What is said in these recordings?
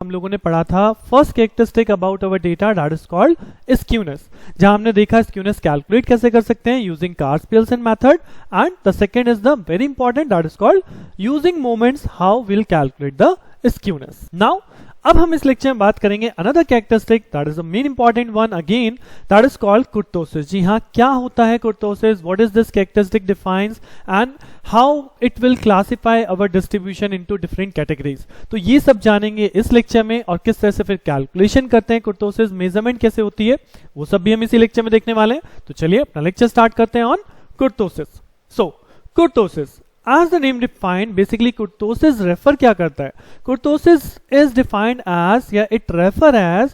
हम लोगों ने पढ़ा था first characteristic about our data that is called skewness, जहां हमने देखा स्क्यूनेस कैलकुलेट कैसे कर सकते हैं using Karl Pearson method, and the second is the very important that is called using moments how will calculate the skewness. Now अब हम इस लेक्चर में बात करेंगे another characteristic that is the main important one again that is called kurtosis. जी हाँ, क्या होता है kurtosis, what is this characteristic defines and how it will classify our distribution into different categories. तो ये सब जानेंगे इस लेक्चर में, और किस तरह से फिर कैलकुलेशन करते हैं कुर्तोसिस, मेजरमेंट कैसे होती है, वो सब भी हम इसी लेक्चर में देखने वाले हैं। तो चलिए अपना लेक्चर स्टार्ट करते हैं on kurtosis. So kurtosis as the name defined, basically kurtosis refer क्या करता है, kurtosis is defined as या it refer as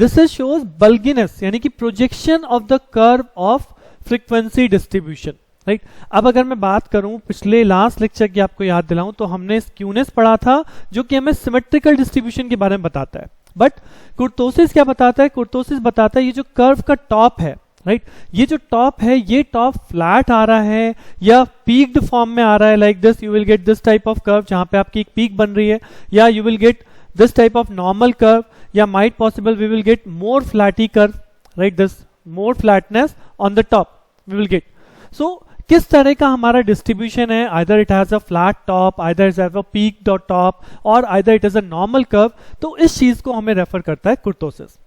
this is shows bulginess यानी कि projection of the curve of frequency distribution, right. अब अगर मैं बात करूं पिछले लास्ट लेक्चर की आपको याद दिलाऊं तो हमने स्क्यूनेस पढ़ा था जो कि हमें सिमेट्रिकल डिस्ट्रीब्यूशन के बारे में बताता है, बट कुर्तोसिस क्या बताता है, कुर्तोसिस बताता है ये जो कर्व का टॉप है, राइट, ये जो टॉप है ये टॉप फ्लैट आ रहा है या पीक्ड फॉर्म में आ रहा है, like this you will get this type of curve जहां पे आपकी एक पीक बन रही है, या you will get this type of normal curve, या might possible we will get more flatty curve, right, this more flatness on the top we will get. So किस तरह का हमारा डिस्ट्रीब्यूशन है, either it has a flat top, either it has a peak dot top, और either it is a normal curve, तो इस चीज को हमें रेफर करता है कुर्तोसिस।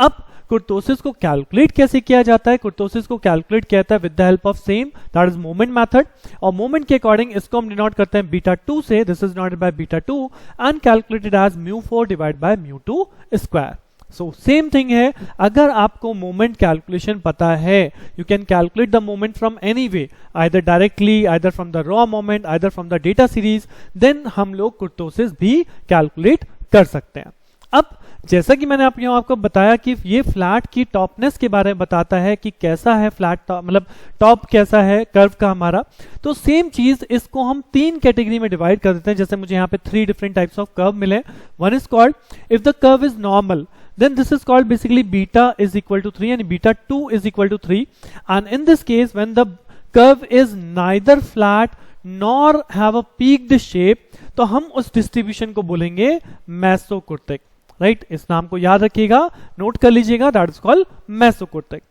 अब कुर्तोसिस को कैलकुलेट कैसे किया जाता है, कुर्तोसिस को कैलकुलेट किया जाता है with the help of same that is moment method, और मोमेंट के अकॉर्डिंग इसको हम डिनोट करते हैं बीटा 2 से, this is denoted by beta 2 and calculated as μ4 divide by μ2 square. So same thing है, अगर आपको मोमेंट कैलकुलेशन पता है you can calculate the moment from any way, either directly, either from the raw moment, either from the data series, then हम लोग kurtosis भी calculate कर सकते हैं। अब जैसा कि मैंने आपको बताया कि ये फ्लैट की टॉपनेस के बारे में बताता है कि कैसा है फ्लैट टॉप, मतलब टॉप कैसा है कर्व का हमारा, तो सेम चीज इसको हम 3 कैटेगरी में डिवाइड कर देते हैं। जैसे मुझे यहाँ पे 3 डिफरेंट टाइप्स ऑफ कर्व मिले, one is called if the curve is normal then this is called basically beta is equal to 3 and beta 2 is equal to 3, and in this case when the curve is neither flat nor have a peaked shape, तो हम उस distribution को बोलेंगे मेसोकुर्तिक, right, इस नाम को याद रखिएगा, नोट कर लीजिएगा, दैट इज कॉल्ड मेसोकुर्तिक।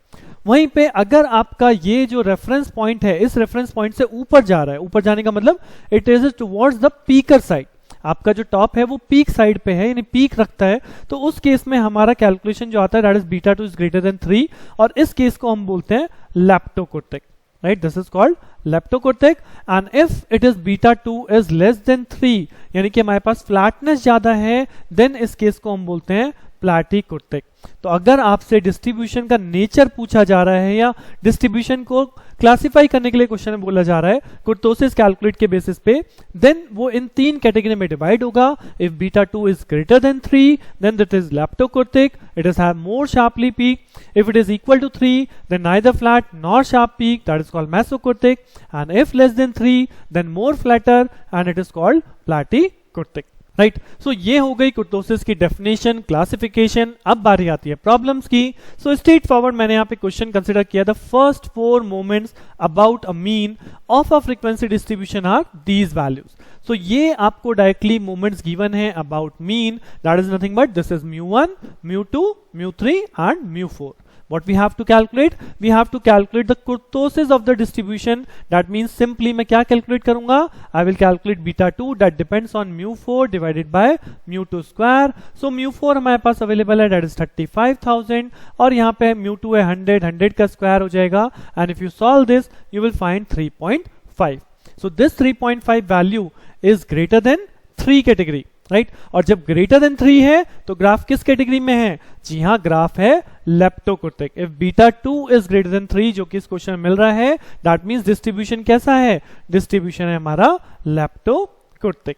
वहीं पे अगर आपका ये जो रेफरेंस पॉइंट है इस रेफरेंस पॉइंट से ऊपर जा रहा है, ऊपर जाने का मतलब इट इज टुवर्ड्स द पीकर साइड, आपका जो टॉप है वो पीक साइड पे है यानी पीक रखता है, तो उस केस में हमारा कैलकुलेशन जो आता है that is beta 2 is greater than 3, और इस केस को हम बोलते हैं leptokurtic, right, this is called leptokurtic. And if it is beta 2 is less than 3 यानी कि हमारे पास फ्लैटनेस ज्यादा है, देन इस केस को हम बोलते हैं प्लैटीकुर्तिक। तो अगर आपसे डिस्ट्रीब्यूशन का नेचर पूछा जा रहा है या डिस्ट्रीब्यूशन को क्लासिफाई करने के लिए क्वेश्चन में बोला जा रहा है कुर्तोसिस कैलकुलेट के बेसिस पे, देन वो इन 3 कैटेगरी में डिवाइड होगा। If beta 2 is greater than 3 then that is leptokurtic, it is have more sharply peak, if it is equal to 3 then neither flat nor sharp peak, that is called mesokurtic, and if less than 3 then more flatter and it is called platykurtic, right. So ये हो गई kurtosis की definition, classification. अब बारी आती है problems की। So straight forward मैंने यहाँ पे क्वेश्चन कंसिडर किया, the first 4 moments about a mean of a frequency distribution are these values. So ये आपको डायरेक्टली मोमेंट्स गिवन है about mean, that is nothing but this is μ1, μ2, μ3 and μ4. What we have to calculate? We have to calculate the kurtosis of the distribution. That means simply मैं क्या calculate करूंगा? I will calculate beta 2 that depends on μ4 divided by μ2 square. So μ4 हमारे पास available है, that is 35,000, और यहाँ पे μ2 है 100, 100 का square हो जाएगा, and if you solve this you will find 3.5. So this 3.5 value is greater than 3 category, right, और जब ग्रेटर देन 3 है तो ग्राफ किस कैटेगरी में है? जी हाँ, ग्राफ है leptokurtic. If beta 2 is greater than 3 जो कि इस क्वेश्चन में मिल रहा है, दैट मींस डिस्ट्रीब्यूशन कैसा है? डिस्ट्रीब्यूशन है हमारा लेप्टोकुर्तिक,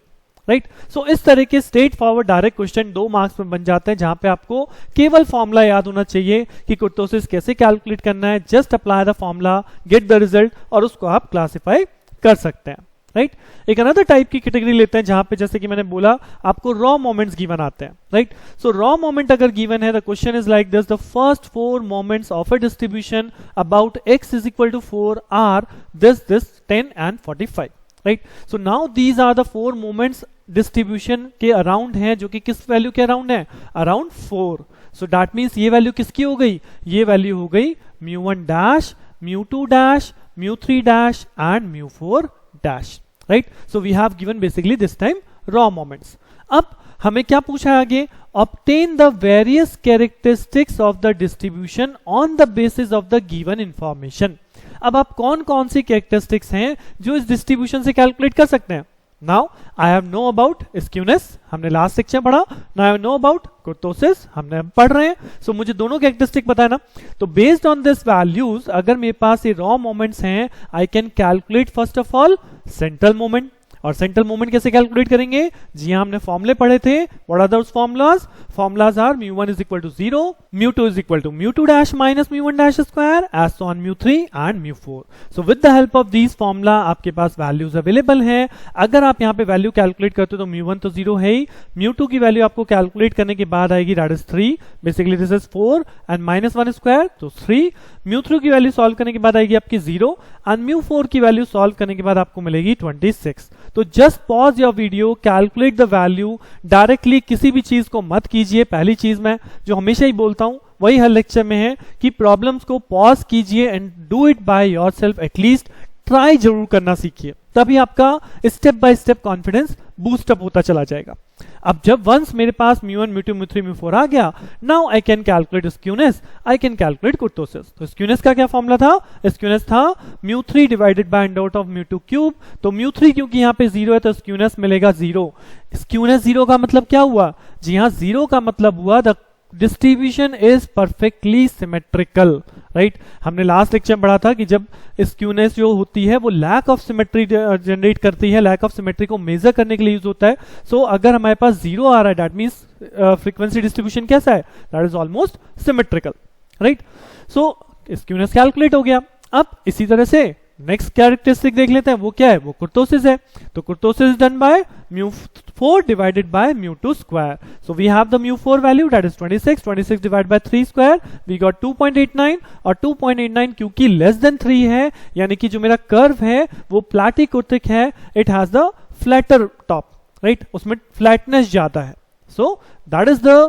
राइट। सो इस तरह के straight forward direct question 2 marks में बन जाते हैं, जहां पे आपको केवल फॉर्मूला याद होना चाहिए कि कुर्तोसिस कैसे कैलकुलेट करना है, just apply the formula, get the result, और उसको आप क्लासिफाई कर सकते हैं, राइट। एक अनदर टाइप की कैटेगरी लेते हैं जहां पे जैसे कि मैंने बोला आपको रॉ मोमेंट्स गिवन आते हैं, राइट। सो रॉ मोमेंट अगर गिवन है, the question is like this, the first 4 moments of a distribution about x is equal to 4 are this 10 and 45, right? So now these are the 4 moments distribution के around है, जो कि किस value के around है, around 4. So that means ये value किसकी हो गई, ये वैल्यू हो गई mu1 dash, mu2 dash, mu3 dash and mu4 dash. Right, so we have given basically this time raw moments. अब हमें क्या पूछा है आगे, obtain the various characteristics of the distribution on the basis of the given information. अब आप कौन कौन सी कैरेक्टरिस्टिक्स हैं जो इस डिस्ट्रीब्यूशन से कैलकुलेट कर सकते हैं. Now I have know about skewness, हमने लास्ट सेक्शन पढ़ा. Now I have know about kurtosis, हमने पढ़ रहे हैं. सो मुझे दोनों कैरेक्टरिस्टिक पता है ना. तो बेस्ड ऑन दिस वैल्यूज अगर मेरे पास ये रॉ मोमेंट्स हैं, I can calculate first of all central moment. और सेंट्रल मोमेंट कैसे कैलकुलेट करेंगे, जी हाँ, हमने फॉर्मूले पढ़े थे. What are those formulas, formulas are mu1 is equal to 0, mu2 is equal to mu2 dash minus mu1 dash square as on mu3 and mu4. so with the help of these formula आपके पास values available हैं. अगर आप यहाँ पे value calculate करते हो तो mu1 तो 0 है ही, mu2 की वैल्यू आपको कैलकुलेट करने के बाद आएगी that is 3, basically this is 4 and minus 1 square तो 3. mu3 की वैल्यू सॉल्व करने के बाद आएगी आपकी 0 एंड mu4 की वैल्यू सॉल्व करने के बाद आपको मिलेगी 26. तो just pause your video, calculate the value. Directly किसी भी चीज को मत कीजिए. पहली चीज मैं जो हमेशा ही बोलता हूं वही हर लेक्चर में है कि प्रॉब्लम्स को पॉज कीजिए and do it by yourself. At least try जरूर करना सीखिए, तभी आपका step by step confidence boost up होता चला जाएगा. अब जब वंस मेरे पास mu1, mu2, mu3, mu4 आ गया, now I can calculate skewness, I can calculate kurtosis. तो स्क्यूनेस का क्या फॉर्मूला था, स्क्यूनेस था mu3 divided by under root of mu2 cube. तो mu3 क्योंकि यहाँ पे 0 है तो स्क्यूनेस मिलेगा 0. स्क्यूनेस 0 का मतलब क्या हुआ, जी हाँ, 0 का मतलब हुआ the distribution is perfectly symmetrical. Right, हमने लास्ट लेक्चर में पढ़ा था कि जब स्क्यूनेस जो होती है वो लैक ऑफ सिमेट्री जनरेट करती है, लैक ऑफ सिमेट्री को मेजर करने के लिए यूज होता है. सो अगर हमारे पास 0 आ रहा है दैट मींस फ्रीक्वेंसी डिस्ट्रीब्यूशन कैसा है, that is almost symmetrical. Right, so skewness calculate हो गया. अब इसी तरह से नेक्स्ट कैरेक्टरिस्टिक देख लेते हैं, वो क्या है, वो कुर्तोसिस है. तो kurtosis done by mu4 divided by mu2 square. So we have the mu4 value that is 26. 26 divided by 3 square we got 2.89 और 2.89 क्योंकि less than 3 है, यानी कि जो मेरा कर्व है वो प्लाटीकुर्तिक है. It has the flatter top, right? उसमें फ्लैटनेस ज्यादा है. So that is the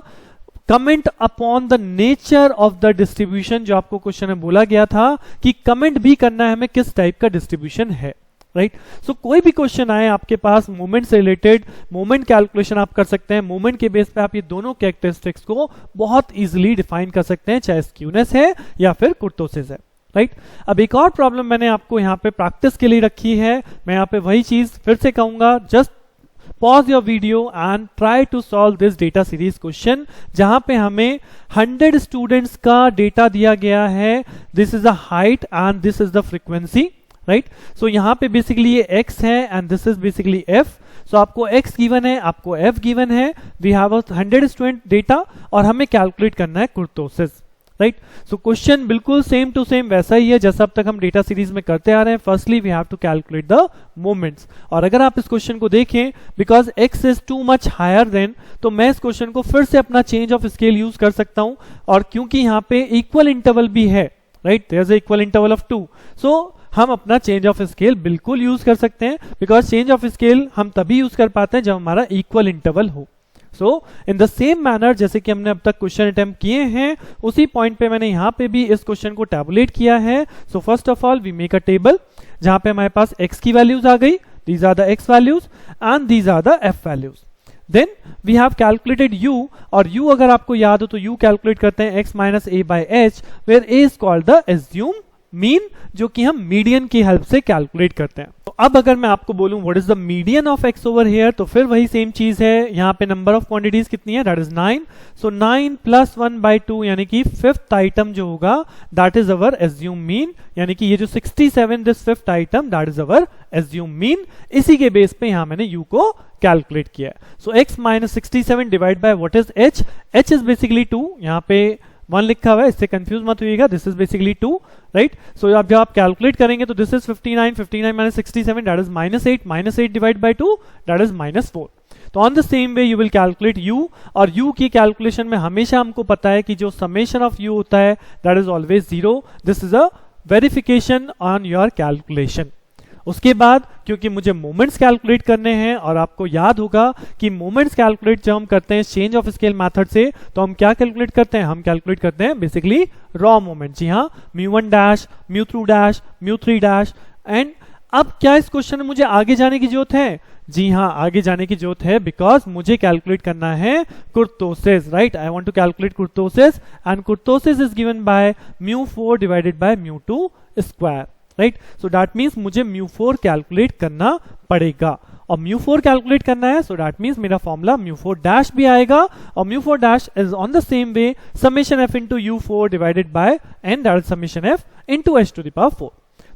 comment upon the nature of the distribution. जो आपको क्वेश्चन में बोला गया था कि कमेंट भी करना है हमें किस टाइप का डिस्ट्रीब्यूशन है. राइट, सो कोई भी क्वेश्चन आए आपके पास मोमेंट से रिलेटेड, मोमेंट कैलकुलेशन आप कर सकते हैं. मोमेंट के बेस पे आप ये दोनों कैरेक्टरिस्टिक्स को बहुत इजीली डिफाइन कर सकते हैं, चाहे स्क्यूनेस है या फिर कुर्तोसिस है. राइट, अब एक और प्रॉब्लम मैंने आपको यहाँ पे प्रैक्टिस के लिए रखी है. मैं यहाँ पे वही चीज फिर से कहूंगा, just pause your video and try to solve this data series question जहां पे हमें 100 स्टूडेंट्स का डेटा दिया गया है. This is the height and this is the frequency. Right, so यहां पे बेसिकली ये x है and this is basically f. So आपको x गिवन है, आपको f गिवन है. वी हैव 100 स्टूडेंट डेटा और हमें कैलकुलेट करना है कुर्तोसिस. राइट, सो क्वेश्चन बिल्कुल सेम टू सेम वैसा ही है जैसा अब तक हम डेटा सीरीज में करते आ रहे हैं. Firstly we have to calculate the moments. और अगर आप इस क्वेश्चन को देखें, because x is too much higher then, तो मैं इस क्वेश्चन को फिर से अपना चेंज ऑफ स्केल यूज कर सकता हूं. और क्योंकि यहाँ पे इक्वल इंटरवल भी है, right, there is equal interval of 2, so हम अपना चेंज ऑफ स्केल बिल्कुल यूज कर सकते हैं. बिकॉज चेंज ऑफ स्केल हम तभी यूज कर पाते हैं जब हमारा इक्वल इंटरवल हो. सो इन द सेम मैनर जैसे कि हमने अब तक क्वेश्चन अटेम्प्ट किए हैं, उसी पॉइंट पे मैंने यहाँ पे भी इस क्वेश्चन को टैबुलेट किया है. So first of all we make a table जहां पे हमारे पास x की वैल्यूज आ गई, these are the x values and these are the f values. Then we have calculated u, और u अगर आपको याद हो तो u कैलकुलेट करते हैं x minus a by h, where a is called the assumed mean, जो कि हम मीडियन की हेल्प से कैलकुलेट करते हैं. तो अब अगर मैं आपको बोलूं what is the median of x over here, तो फिर वही सेम चीज है. यहाँ पे नंबर ऑफ क्वांटिटीज कितनी है, दैट इज 9. सो 9 प्लस 1/2 यानी कि फिफ्थ आइटम जो होगा that is our assume mean. यानी कि ये जो 67 this fifth item that is our assume mean. इसी के बेस पे यहाँ मैंने u को कैलकुलेट किया है. सो x minus 67 divide by what is h. h is basically 2, यहाँ पे 1 लिखा हुआ है, इससे कंफ्यूज मत होइएगा. This is basically 2. Right, so अब जब आप कैलकुलेट करेंगे तो this is 59, 59 minus 67 that is -8, -8 divide by 2 that is -4. तो on the same way you will calculate u, और u की कैलकुलेशन में हमेशा हमको पता है कि जो समेशन ऑफ u होता है that is always 0. This is a verification on your calculation. उसके बाद क्योंकि मुझे मोमेंट्स कैलकुलेट करने हैं और आपको याद होगा कि मोमेंट्स कैलकुलेट जब हम करते हैं चेंज ऑफ स्केल मेथड से तो हम क्या कैलकुलेट करते हैं, हम कैलकुलेट करते हैं बेसिकली रॉ मोमेंट। जी हाँ, μ1 डैश, μ2 डैश, μ3 डैश। एंड अब क्या इस क्वेश्चन में मुझे आगे जाने की जरूरत है? जी हाँ, आगे जाने की जरूरत है बिकॉज मुझे कैलकुलेट करना है kurtosis, right? I want to calculate kurtosis and kurtosis is given by μ4 divided by μ2 square, right? So that means मुझे μ4 कैलकुलेट करना पड़ेगा और μ4 कैलकुलेट करना है, सो दैट मींस मेरा फॉर्मूला μ4 डैश भी आएगा और μ4 dash is on the same way summation f into u4 divided by n, that is summation f into h to the power 4।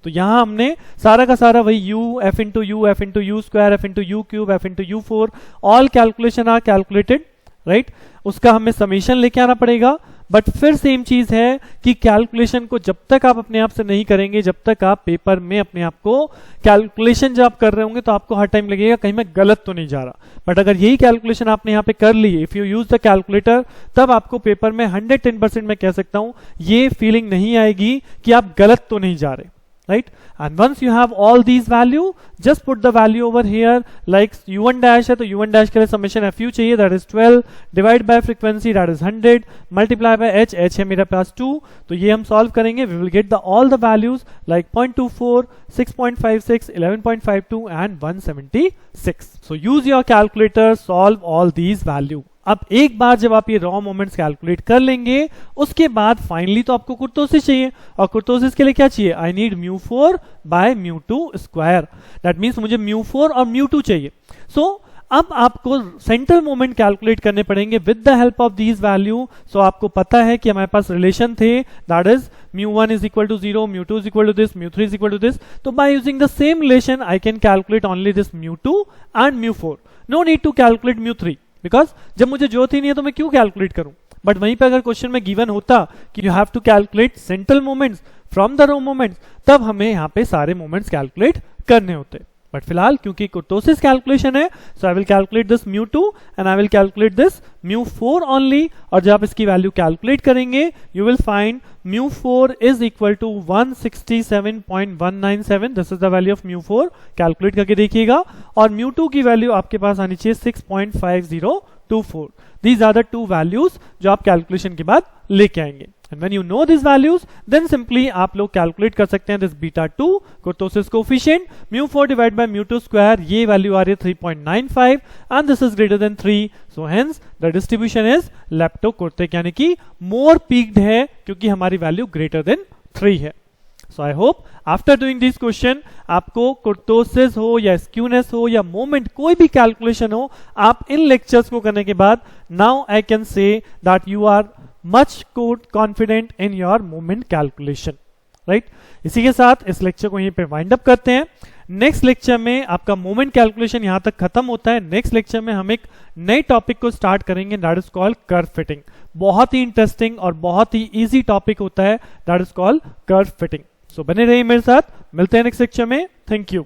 तो यहां हमने सारा का सारा वही u, f into u square, f into u cube, f into u4, all calculation are calculated, right? उसका हमें summation लेके आना पड़ेगा। बट फिर सेम चीज है कि कैलकुलेशन को जब तक आप अपने आप से नहीं करेंगे, जब तक आप पेपर में अपने आप को कैलकुलेशन जब आप कर रहे होंगे तो आपको हर टाइम लगेगा कहीं मैं गलत तो नहीं जा रहा। बट अगर यही कैलकुलेशन आपने यहाँ पे कर ली, if you use the calculator, तब आपको पेपर में 110% मैं कह सकता हूं ये फीलिंग नहीं आएगी कि आप गलत तो नहीं जा रहे, right? And once you have all these value, just put the value over here, like u1 dash है तो u1 dash के लिए summation fu चाहिए, that is 12, divide by frequency, that is 100, multiply by h है मेरे पास 2, तो ये हम solve करेंगे, we will get the all the values like 0.24, 6.56, 11.52 and 176. So use your calculator, solve all these value. अब एक बार जब आप ये रॉ मोमेंट्स कैलकुलेट कर लेंगे, उसके बाद फाइनली तो आपको कुर्तोसिस चाहिए और कुर्तोसिस के लिए क्या चाहिए? I need μ4 by μ2 square, that means मुझे μ4 और μ2 चाहिए। सो अब आपको सेंट्रल मोमेंट कैलकुलेट करने पड़ेंगे with the help of these value. So आपको पता है कि हमारे पास रिलेशन थे, that is μ1 is equal to 0, μ2 is equal to this, μ3 is equal to this. तो by using the same relation I can calculate only this μ2 and μ4, no need to calculate μ3 because जब मुझे जरूरत ही नहीं है तो मैं क्यों कैलकुलेट करूं। बट वहीं पे अगर क्वेश्चन में गिवन होता कि you have to calculate central moments from the raw moments, तब हमें यहाँ पे सारे मोमेंट्स कैलकुलेट करने होते। बट फिलहाल क्योंकि कुर्तोसिस कैलकुलेशन है, so I will calculate this μ2 and I will calculate this μ4 only. और जब आप इसकी वैल्यू कैलकुलेट करेंगे, you will find μ4 is equal to 167.197, this is the value of μ4, calculate करके देखिएगा। और μ2 की वैल्यू आपके पास आनी चाहिए 6.5024। These are the two values जो आप कैलकुलेशन के बाद लेके आएंगे। And when you know these values, then simply आप लोग कैलकुलेट कर सकते हैं this beta 2 kurtosis coefficient μ4 divided by μ2 square, ये वैल्यू आ रही है 3.95 and this is greater than 3, so hence the distribution is लेप्टोकुर्तिक, यानी कि more peaked है क्योंकि हमारी वैल्यू greater than 3 है। So I hope after doing this question आपको कुर्तोसिस हो या स्क्यूनेस हो या मोमेंट कोई भी कैलकुलेशन हो, आप इन लेक्चर्स को करने के बाद now I can say that you are much confident in your moment calculation, right? इसी के साथ इस लेक्चर को यहीं पे वाइंड अप करते हैं। नेक्स्ट लेक्चर में आपका मोमेंट कैलकुलेशन यहां तक खत्म होता है। नेक्स्ट लेक्चर में हम एक नए टॉपिक को स्टार्ट करेंगे, that is called curve fitting. बहुत ही इंटरेस्टिंग और बहुत ही इजी टॉपिक होता है, that is called curve fitting. So बने रहिए मेरे साथ, मिलते हैं नेक्स्ट लेक्चर में। Thank you.